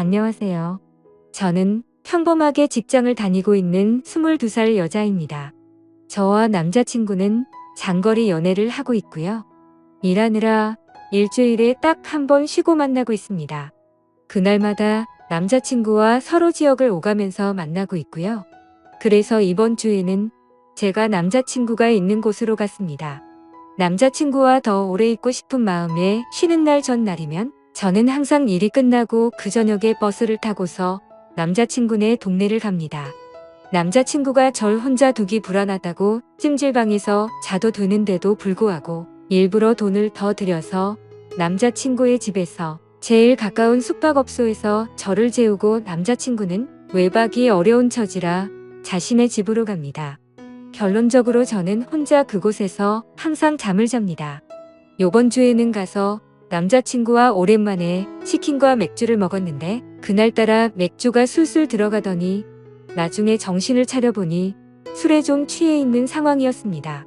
안녕하세요. 저는 평범하게 직장을 다니고 있는 22살 여자입니다. 저와 남자친구는 장거리 연애를 하고 있고요. 일하느라 일주일에 딱 한 번 쉬고 만나고 있습니다. 그날마다 남자친구와 서로 지역을 오가면서 만나고 있고요. 그래서 이번 주에는 제가 남자친구가 있는 곳으로 갔습니다. 남자친구와 더 오래 있고 싶은 마음에 쉬는 날 전날이면 저는 항상 일이 끝나고 그 저녁에 버스를 타고서 남자친구네 동네를 갑니다. 남자친구가 절 혼자 두기 불안하다고 찜질방에서 자도 되는데도 불구하고 일부러 돈을 더 들여서 남자친구의 집에서 제일 가까운 숙박업소에서 저를 재우고 남자친구는 외박이 어려운 처지라 자신의 집으로 갑니다. 결론적으로 저는 혼자 그곳에서 항상 잠을 잡니다. 요번 주에는 가서 남자친구와 오랜만에 치킨과 맥주를 먹었는데 그날따라 맥주가 술술 들어가더니 나중에 정신을 차려보니 술에 좀 취해 있는 상황이었습니다.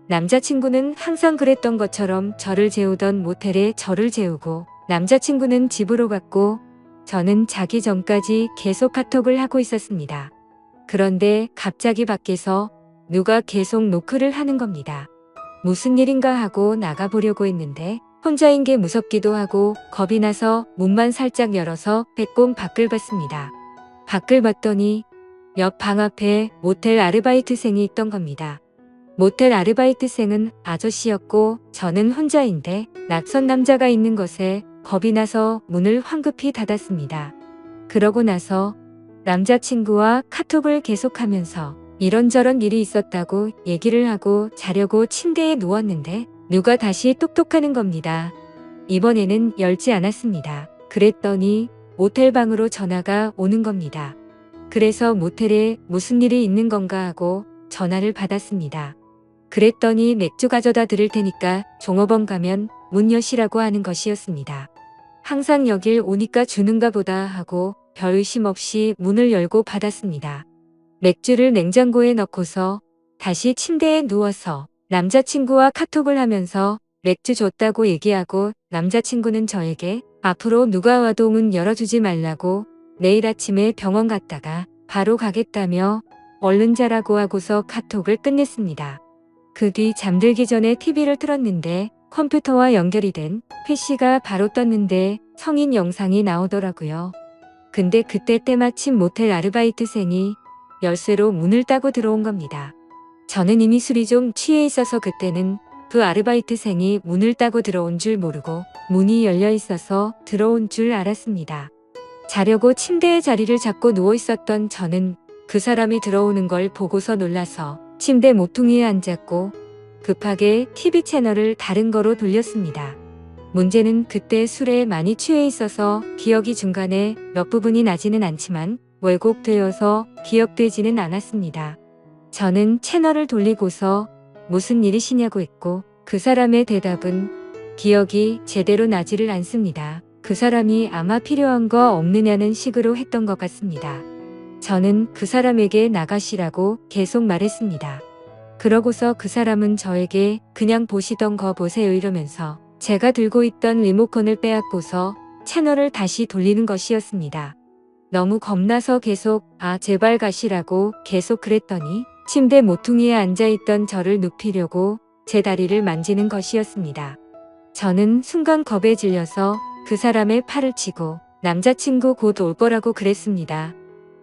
남자친구는 항상 그랬던 것처럼 저를 재우던 모텔에 저를 재우고 남자친구는 집으로 갔고 저는 자기 전까지 계속 카톡을 하고 있었습니다. 그런데 갑자기 밖에서 누가 계속 노크를 하는 겁니다. 무슨 일인가 하고 나가보려고 했는데 혼자인 게 무섭기도 하고 겁이 나서 문만 살짝 열어서 빼꼼 밖을 봤습니다. 밖을 봤더니 옆 방 앞에 모텔 아르바이트생이 있던 겁니다. 모텔 아르바이트생은 아저씨였고 저는 혼자인데 낯선 남자가 있는 것에 겁이 나서 문을 황급히 닫았습니다. 그러고 나서 남자친구와 카톡을 계속하면서 이런저런 일이 있었다고 얘기를 하고 자려고 침대에 누웠는데 누가 다시 똑똑하는 겁니다. 이번에는 열지 않았습니다. 그랬더니 모텔 방으로 전화가 오는 겁니다. 그래서 모텔에 무슨 일이 있는 건가 하고 전화를 받았습니다. 그랬더니 맥주 가져다 드릴 테니까 종업원 가면 문 여시라고 하는 것이었습니다. 항상 여길 오니까 주는가 보다 하고 별 의심 없이 문을 열고 받았습니다. 맥주를 냉장고에 넣고서 다시 침대에 누워서 남자친구와 카톡을 하면서 맥주 줬다고 얘기하고 남자친구는 저에게 앞으로 누가 와도 문 열어주지 말라고 내일 아침에 병원 갔다가 바로 가겠다며 얼른 자라고 하고서 카톡을 끝냈습니다. 그 뒤 잠들기 전에 TV를 틀었는데 컴퓨터와 연결이 된 PC가 바로 떴는데 성인 영상이 나오더라고요. 근데 그때 때마침 모텔 아르바이트생이 열쇠로 문을 따고 들어온 겁니다. 저는 이미 술이 좀 취해 있어서 그때는 그 아르바이트생이 문을 따고 들어온 줄 모르고 문이 열려 있어서 들어온 줄 알았습니다. 자려고 침대에 자리를 잡고 누워 있었던 저는 그 사람이 들어오는 걸 보고서 놀라서 침대 모퉁이에 앉았고 급하게 TV 채널을 다른 거로 돌렸습니다. 문제는 그때 술에 많이 취해 있어서 기억이 중간에 몇 부분이 나지는 않지만 왜곡되어서 기억되지는 않았습니다. 저는 채널을 돌리고서 무슨 일이시냐고 했고 그 사람의 대답은 기억이 제대로 나지를 않습니다. 그 사람이 아마 필요한 거 없느냐는 식으로 했던 것 같습니다. 저는 그 사람에게 나가시라고 계속 말했습니다. 그러고서 그 사람은 저에게 그냥 보시던 거 보세요 이러면서 제가 들고 있던 리모컨을 빼앗고서 채널을 다시 돌리는 것이었습니다. 너무 겁나서 계속 제발 가시라고 계속 그랬더니 침대 모퉁이에 앉아있던 저를 눕히려고 제 다리를 만지는 것이었습니다. 저는 순간 겁에 질려서 그 사람의 팔을 치고 남자친구 곧 올 거라고 그랬습니다.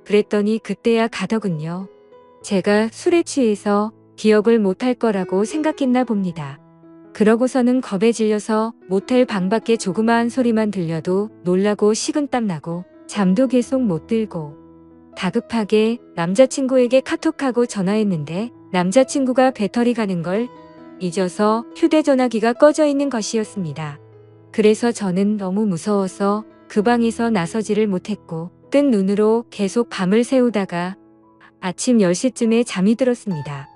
그랬더니 그때야 가더군요. 제가 술에 취해서 기억을 못할 거라고 생각했나 봅니다. 그러고서는 겁에 질려서 모텔 방 밖에 조그마한 소리만 들려도 놀라고 식은땀 나고 잠도 계속 못 들고 다급하게 남자친구에게 카톡하고 전화했는데 남자친구가 배터리 가는 걸 잊어서 휴대전화기가 꺼져 있는 것이었습니다. 그래서 저는 너무 무서워서 그 방에서 나서지를 못했고 뜬 눈으로 계속 밤을 새우다가 아침 10시쯤에 잠이 들었습니다.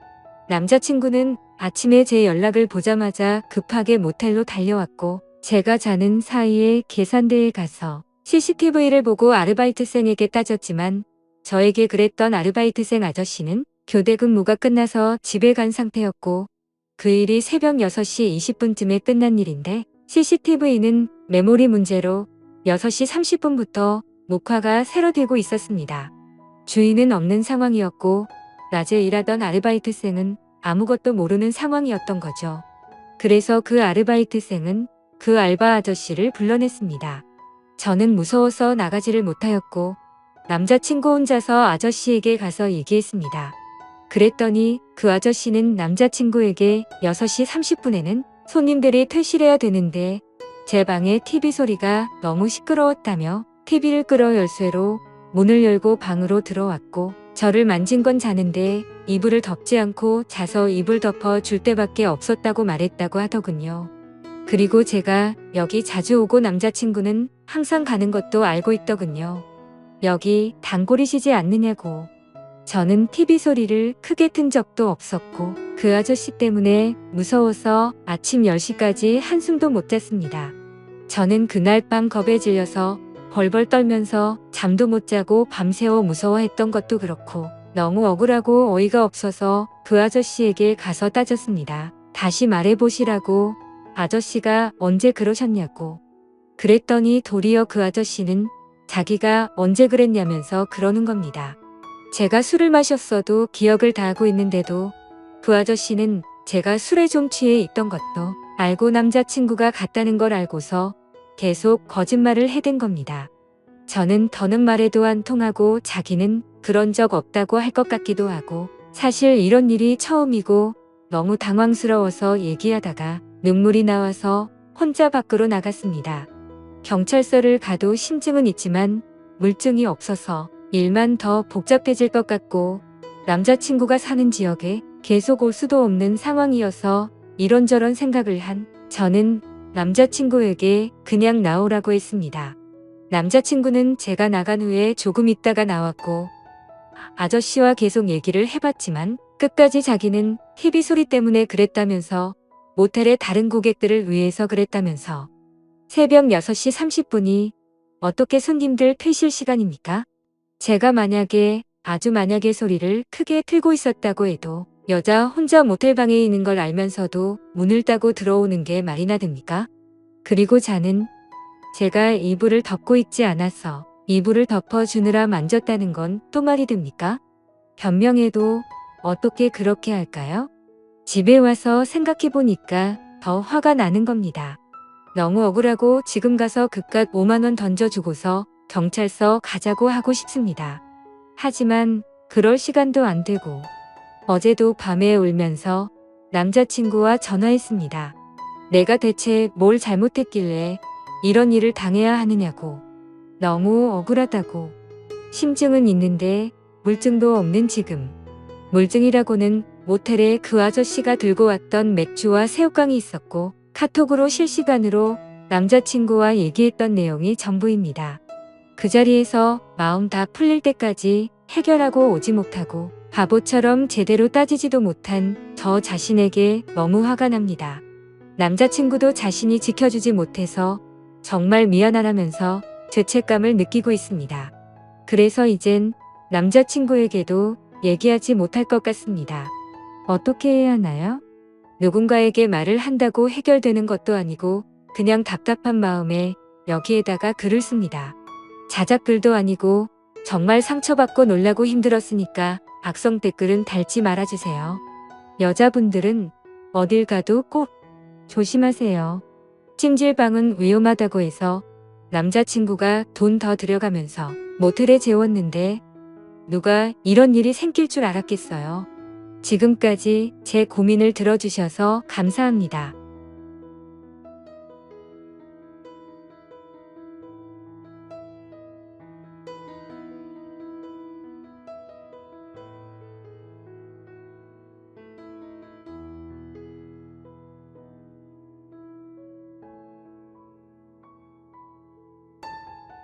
남자친구는 아침에 제 연락을 보자마자 급하게 모텔로 달려왔고 제가 자는 사이에 계산대에 가서 CCTV를 보고 아르바이트생에게 따졌지만 저에게 그랬던 아르바이트생 아저씨는 교대 근무가 끝나서 집에 간 상태였고 그 일이 새벽 6시 20분쯤에 끝난 일인데 CCTV는 메모리 문제로 6시 30분부터 목화가 새로 되고 있었습니다. 주인은 없는 상황이었고 낮에 일하던 아르바이트생은 아무것도 모르는 상황이었던 거죠. 그래서 그 아르바이트생은 그 알바 아저씨를 불러냈습니다. 저는 무서워서 나가지를 못하였고 남자친구 혼자서 아저씨에게 가서 얘기했습니다. 그랬더니 그 아저씨는 남자친구에게 6시 30분에는 손님들이 퇴실해야 되는데 제 방에 TV 소리가 너무 시끄러웠다며 TV를 끌어 열쇠로 문을 열고 방으로 들어왔고 저를 만진 건 자는데 이불을 덮지 않고 자서 이불 덮어 줄 때밖에 없었다고 말했다고 하더군요. 그리고 제가 여기 자주 오고 남자친구는 항상 가는 것도 알고 있더군요. 여기 단골이시지 않느냐고. 저는 TV 소리를 크게 튼 적도 없었고 그 아저씨 때문에 무서워서 아침 10시까지 한숨도 못 잤습니다. 저는 그날 밤 겁에 질려서 벌벌 떨면서 잠도 못 자고 밤새워 무서워했던 것도 그렇고 너무 억울하고 어이가 없어서 그 아저씨에게 가서 따졌습니다. 다시 말해보시라고. 아저씨가 언제 그러셨냐고. 그랬더니 도리어 그 아저씨는 자기가 언제 그랬냐면서 그러는 겁니다. 제가 술을 마셨어도 기억을 다 하고 있는데도 그 아저씨는 제가 술에 좀 취해 있던 것도 알고 남자친구가 갔다는 걸 알고서 계속 거짓말을 해댄 겁니다. 저는 더는 말해도 안 통하고 자기는 그런 적 없다고 할 것 같기도 하고 사실 이런 일이 처음이고 너무 당황스러워서 얘기하다가 눈물이 나와서 혼자 밖으로 나갔습니다. 경찰서를 가도 심증은 있지만 물증이 없어서 일만 더 복잡해질 것 같고 남자친구가 사는 지역에 계속 올 수도 없는 상황이어서 이런저런 생각을 한 저는 남자친구에게 그냥 나오라고 했습니다. 남자친구는 제가 나간 후에 조금 있다가 나왔고 아저씨와 계속 얘기를 해봤지만 끝까지 자기는 TV 소리 때문에 그랬다면서 모텔의 다른 고객들을 위해서 그랬다면서 새벽 6시 30분이 어떻게 손님들 퇴실 시간입니까? 제가 만약에 아주 만약에 소리를 크게 틀고 있었다고 해도 여자 혼자 모텔방에 있는 걸 알면서도 문을 따고 들어오는 게 말이나 됩니까? 그리고 자는 제가 이불을 덮고 있지 않아서 이불을 덮어주느라 만졌다는 건 또 말이 됩니까? 변명해도 어떻게 그렇게 할까요? 집에 와서 생각해보니까 더 화가 나는 겁니다. 너무 억울하고 지금 가서 그깟 5만 원 던져주고서 경찰서 가자고 하고 싶습니다. 하지만 그럴 시간도 안 되고 어제도 밤에 울면서 남자친구와 전화했습니다. 내가 대체 뭘 잘못했길래 이런 일을 당해야 하느냐고. 너무 억울하다고. 심증은 있는데 물증도 없는 지금. 물증이라고는 모텔에 그 아저씨가 들고 왔던 맥주와 새우깡이 있었고 카톡으로 실시간으로 남자친구와 얘기했던 내용이 전부입니다. 그 자리에서 마음 다 풀릴 때까지 해결하고 오지 못하고 바보처럼 제대로 따지지도 못한 저 자신에게 너무 화가 납니다. 남자친구도 자신이 지켜주지 못해서 정말 미안하다면서 죄책감을 느끼고 있습니다. 그래서 이젠 남자친구에게도 얘기하지 못할 것 같습니다. 어떻게 해야 하나요? 누군가에게 말을 한다고 해결되는 것도 아니고 그냥 답답한 마음에 여기에다가 글을 씁니다. 자작글도 아니고 정말 상처받고 놀라고 힘들었으니까 악성 댓글은 달지 말아주세요. 여자분들은 어딜 가도 꼭 조심하세요. 찜질방은 위험하다고 해서 남자친구가 돈 더 들여가면서 모텔에 재웠는데 누가 이런 일이 생길 줄 알았겠어요. 지금까지 제 고민을 들어주셔서 감사합니다.